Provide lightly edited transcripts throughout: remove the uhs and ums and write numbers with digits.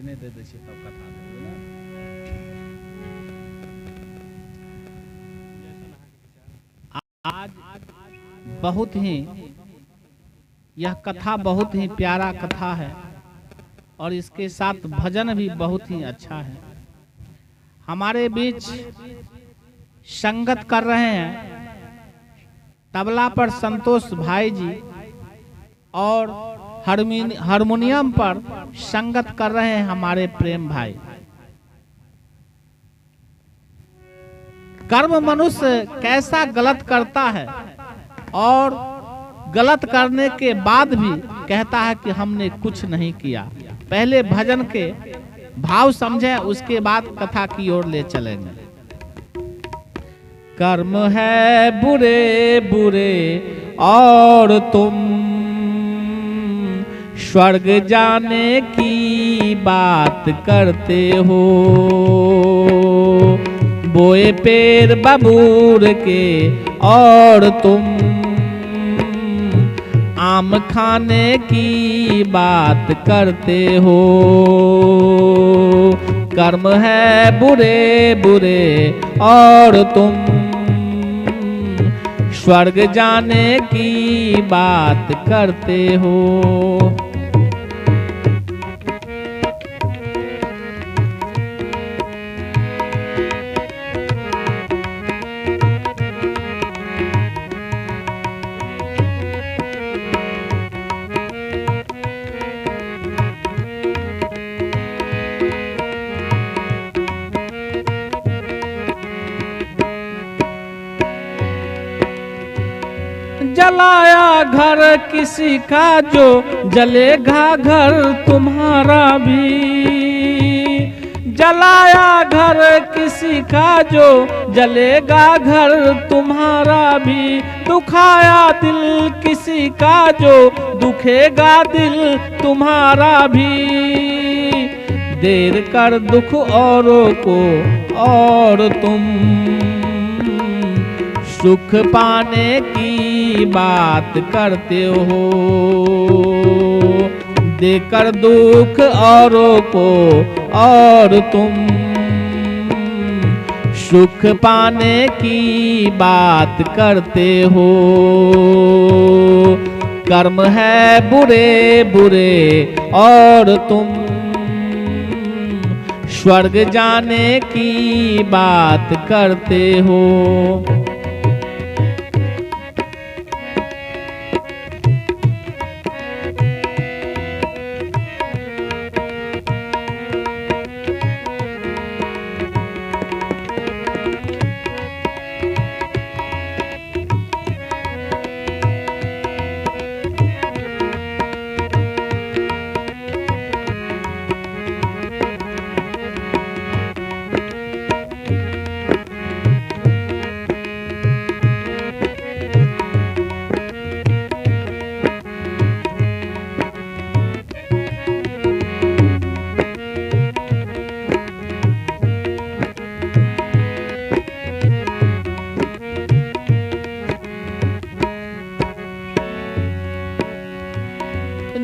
ने दे दै छियै तब कथा देबै ना। आज बहुत ही यह कथा बहुत ही प्यारा कथा है और इसके साथ भजन भी बहुत ही अच्छा है। हमारे बीच संगत कर रहे हैं तबला पर संतोष भाई जी और हारमोनियम पर संगत कर रहे हैं हमारे प्रेम भाई। कर्म मनुष्य कैसा गलत करता है और गलत करने के बाद भी कहता है कि हमने कुछ नहीं किया। पहले भजन के भाव समझे, उसके बाद कथा की ओर ले चलेंगे। कर्म है बुरे बुरे और तुम स्वर्ग जाने की बात करते हो। बोए पेड़ बबूर के और तुम आम खाने की बात करते हो। कर्म है बुरे बुरे और तुम स्वर्ग जाने की बात करते हो। जलाया घर किसी का जो जलेगा घर तुम्हारा भी। जलाया घर किसी का जो जलेगा घर तुम्हारा भी। दुखाया दिल किसी का जो दुखेगा दिल तुम्हारा भी। देर कर दुख औरों को और तुम सुख पाने की बात करते हो। देकर दुख औरों को और तुम सुख पाने की बात करते हो। कर्म है बुरे बुरे और तुम स्वर्ग जाने की बात करते हो।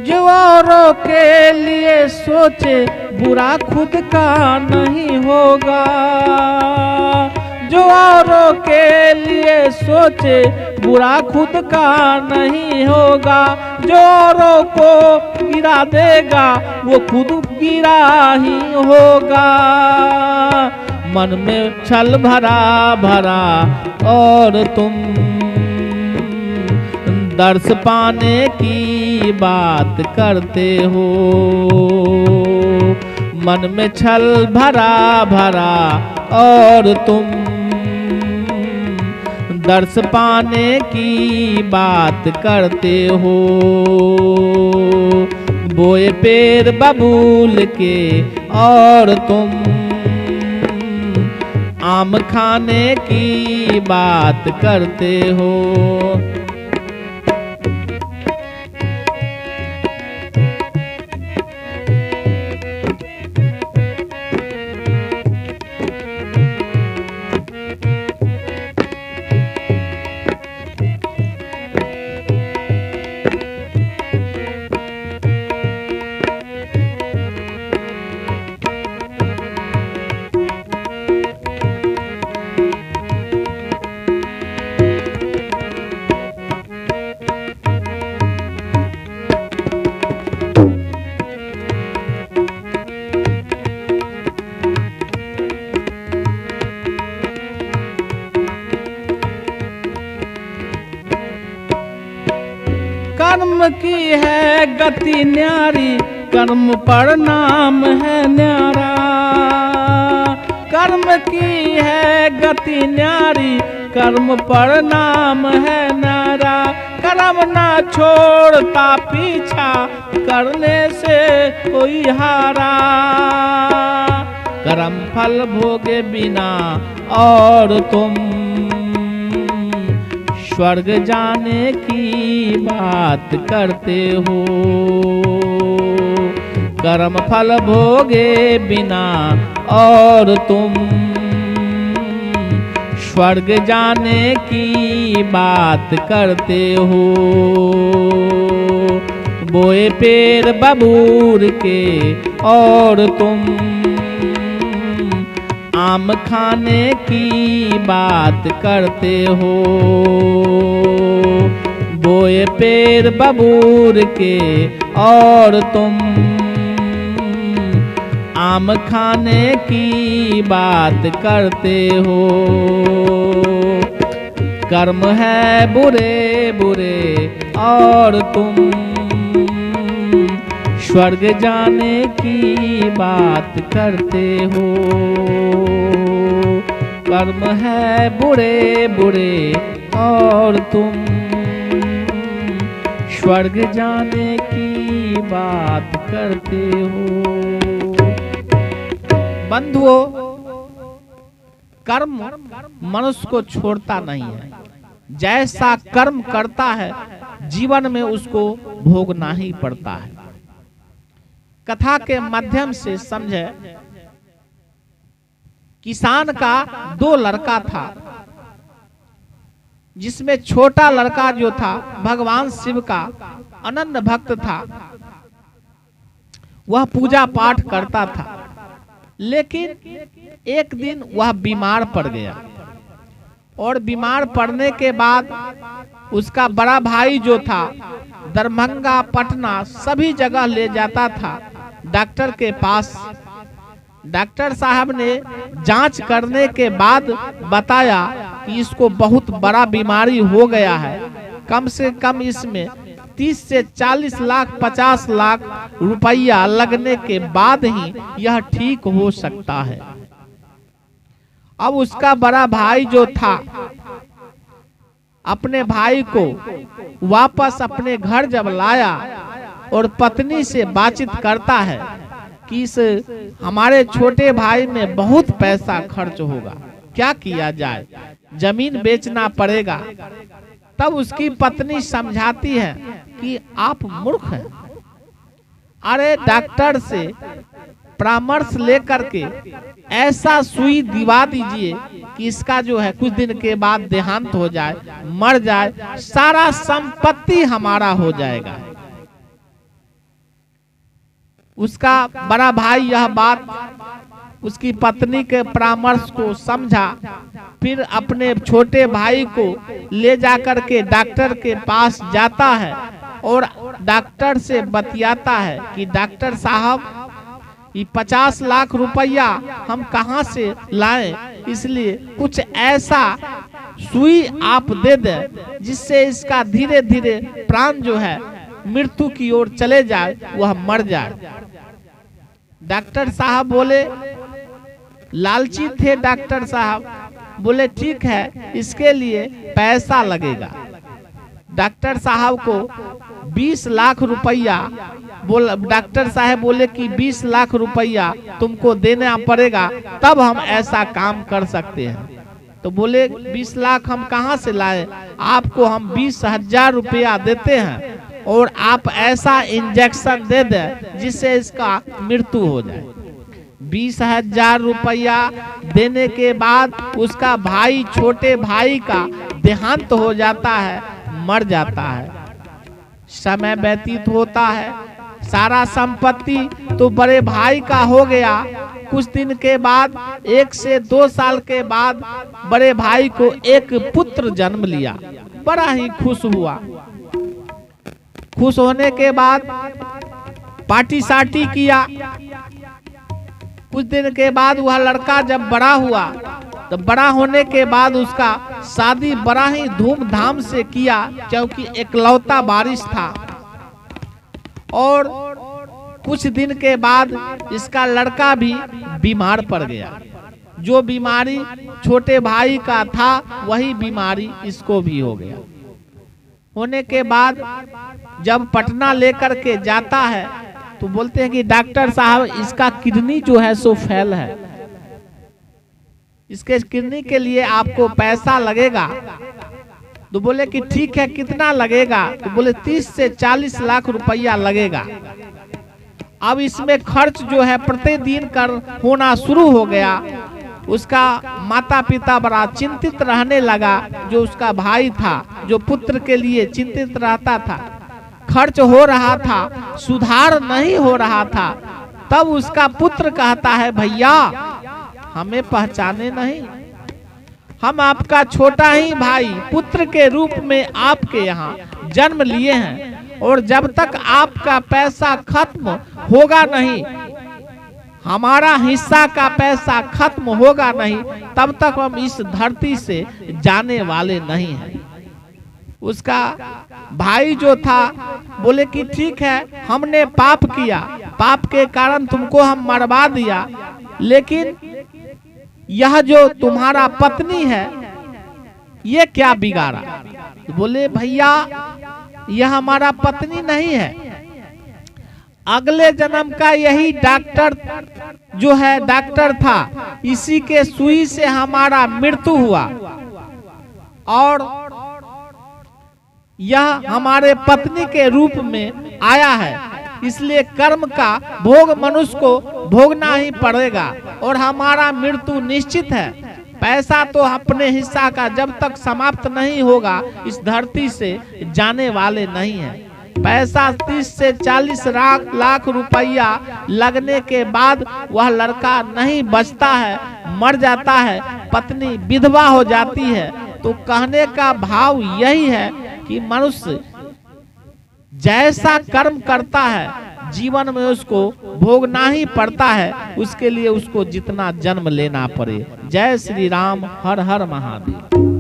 जो औरों के लिए सोचे बुरा खुद का नहीं होगा। जो औरों के लिए सोचे बुरा खुद का नहीं होगा। जो औरों को गिरा देगा वो खुद गिरा ही होगा। मन में छल भरा भरा और तुम दर्श पाने की बात करते हो। मन में छल भरा भरा और तुम दर्श पाने की बात करते हो। बोए पेड़ बबूल के और तुम आम खाने की बात करते हो। कर्म की है गति न्यारी, कर्म पर नाम है न्यारा। कर्म की है गति न्यारी, कर्म पर नाम है न्यारा। कर्म ना छोड़ता पीछा, करने से कोई हारा। कर्म फल भोगे बिना और तुम स्वर्ग जाने की बात करते हो। कर्म फल भोगे बिना और तुम स्वर्ग जाने की बात करते हो। बोए पेड़ बबूर के और तुम आम खाने की बात करते हो। बोए पेड़ बबूर के और तुम आम खाने की बात करते हो। कर्म है बुरे बुरे और तुम स्वर्ग जाने की बात करते हो। कर्म है बुरे बुरे और तुम स्वर्ग जाने की बात करते हो। बंधुओं, कर्म मनुष्य को छोड़ता नहीं है। जैसा कर्म करता है जीवन में उसको भोगना ही पड़ता है। कथा के माध्यम से समझे, किसान का 2 लड़का था, जिसमें छोटा लड़का जो था भगवान शिव का अनन्य भक्त था। वह पूजा पाठ करता था, लेकिन एक दिन वह बीमार पड़ गया और बीमार पड़ने के बाद उसका बड़ा भाई जो था दरभंगा, पटना सभी जगह ले जाता था डॉक्टर के पास। डॉक्टर साहब ने जांच करने के बाद बताया कि इसको बहुत बड़ा बीमारी हो गया है। कम से कम इसमें 30 से 40 लाख 50 लाख रुपया लगने के बाद ही यह ठीक हो सकता है। अब उसका बड़ा भाई जो था अपने भाई को वापस अपने घर जब लाया और पत्नी से बातचीत करता है कि इस हमारे छोटे भाई में बहुत पैसा खर्च होगा, क्या किया जाए, जमीन बेचना पड़ेगा। तब उसकी पत्नी समझाती है कि आप मूर्ख हैं, अरे डॉक्टर से परामर्श लेकर के ऐसा सुई दिवा दीजिए कि इसका जो है कुछ दिन के बाद देहांत हो जाए, मर जाए, सारा संपत्ति हमारा हो जाएगा। उसका बड़ा भाई यह बात उसकी पत्नी के परामर्श को समझा, फिर अपने छोटे भाई को ले जाकर के डॉक्टर के पास जाता है और डॉक्टर से बतियाता है कि डॉक्टर साहब ये 50 लाख रुपया हम कहाँ से लाएं, इसलिए कुछ ऐसा सुई आप दे दें जिससे इसका धीरे धीरे प्राण जो है मृत्यु की ओर चले जाए, वह मर जाए। डॉक्टर साहब बोले, लालची थे डॉक्टर साहब, बोले ठीक है इसके लिए पैसा लगेगा। डॉक्टर साहब को 20 लाख रुपया डॉक्टर साहब बोले कि 20 लाख रुपया तुमको देना पड़ेगा, तब हम ऐसा काम कर सकते हैं। तो बोले 20 लाख हम कहाँ से लाए, आपको हम 20,000 रुपया देते हैं और आप ऐसा इंजेक्शन दे दें जिससे इसका मृत्यु हो जाए। 20,000 रुपया देने के बाद उसका भाई, छोटे भाई का देहांत हो जाता है, मर जाता है। समय व्यतीत होता है, सारा संपत्ति तो बड़े भाई का हो गया। कुछ दिन के बाद 1 से 2 साल के बाद बड़े भाई को एक पुत्र जन्म लिया, बड़ा ही खुश हुआ। खुश होने के बाद पार्टी सार्टी किया। कुछ दिन के बाद वह लड़का जब बड़ा हुआ तो बड़ा होने के बाद उसका शादी बड़ा ही धूमधाम से किया, क्योंकि एकलौता वारिस था। और कुछ दिन के बाद इसका लड़का भी बीमार पड़ गया। जो बीमारी छोटे भाई का था वही बीमारी इसको भी हो गया। होने के बाद जब पटना लेकर के जाता है तो बोलते हैं कि डॉक्टर साहब इसका किडनी जो है सो फेल है, इसके किडनी के लिए आपको पैसा लगेगा। तो बोले कि ठीक है, कितना लगेगा? तो बोले 30 से 40 लाख रुपया लगेगा। अब इसमें खर्च जो है प्रतिदिन कर होना शुरू हो गया। उसका माता पिता बड़ा चिंतित रहने लगा। जो उसका भाई था, जो पुत्र के लिए चिंतित रहता था, खर्च हो रहा था, सुधार नहीं हो रहा था। तब उसका पुत्र कहता है, भैया हमें पहचाने नहीं, हम आपका छोटा ही भाई पुत्र के रूप में आपके यहाँ जन्म लिए हैं, और जब तक आपका पैसा खत्म होगा नहीं, हमारा हिस्सा का पैसा खत्म होगा नहीं, तब तक हम इस धरती से जाने वाले नहीं हैं। उसका भाई जो था बोले कि ठीक है, हमने पाप किया, पाप के कारण तुमको हम मरवा दिया, लेकिन यह जो तुम्हारा पत्नी है ये क्या बिगाड़ा? बोले भैया यह हमारा पत्नी नहीं है, अगले जन्म का यही डॉक्टर जो है डॉक्टर था, इसी के सुई से हमारा मृत्यु हुआ, और यह हमारे पत्नी के रूप में आया है, इसलिए कर्म का भोग मनुष्य को भोगना ही पड़ेगा और हमारा मृत्यु निश्चित है। पैसा तो अपने हिस्सा का जब तक समाप्त नहीं होगा इस धरती से जाने वाले नहीं है। पैसा 30 से 40 लाख रुपया लगने के बाद वह लड़का नहीं बचता है, मर जाता है, पत्नी विधवा हो जाती है। तो कहने का भाव यही है कि मनुष्य जैसा कर्म करता है जीवन में उसको भोगना ही पड़ता है, उसके लिए उसको जितना जन्म लेना पड़े। जय श्री राम, हर हर महादेव।